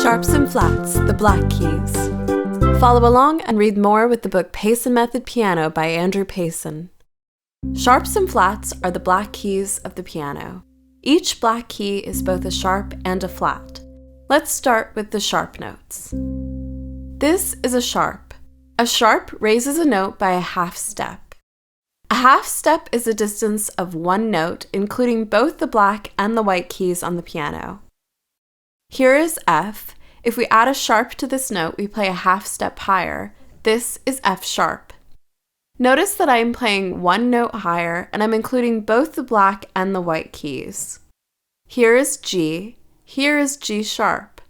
Sharps and flats, the black keys. Follow along and read more with the book Payson Method Piano by Andrew Payson. Sharps and flats are the black keys of the piano. Each black key is both a sharp and a flat. Let's start with the sharp notes. This is a sharp. A sharp raises a note by a half step. A half step is a distance of one note, including both the black and the white keys on the piano. Here is F. If we add a sharp to this note, we play a half step higher. This is F sharp. Notice that I am playing one note higher, and I'm including both the black and the white keys. Here is G. Here is G sharp.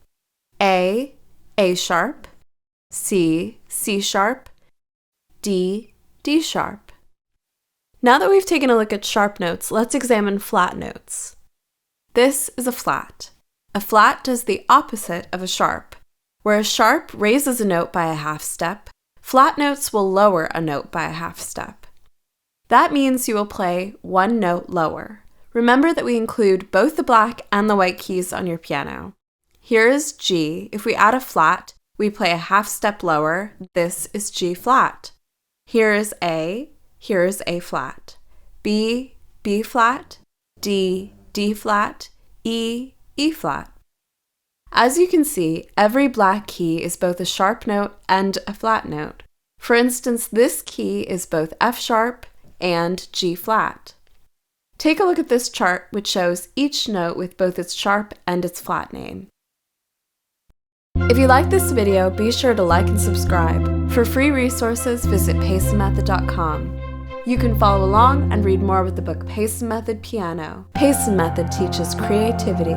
A sharp. C sharp. D sharp. Now that we've taken a look at sharp notes, let's examine flat notes. This is a flat. A flat does the opposite of a sharp. Where a sharp raises a note by a half step, flat notes will lower a note by a half step. That means you will play one note lower. Remember that we include both the black and the white keys on your piano. Here is G. If we add a flat, we play a half step lower. This is G flat. Here is A. Here is A flat. B flat. D flat. E flat. As you can see, every black key is both a sharp note and a flat note. For instance, this key is both F sharp and G flat. Take a look at this chart, which shows each note with both its sharp and its flat name. If you like this video, be sure to like and subscribe. For free resources, visit paysonmethod.com. You can follow along and read more with the book Payson Method Piano. Payson Method teaches creativity.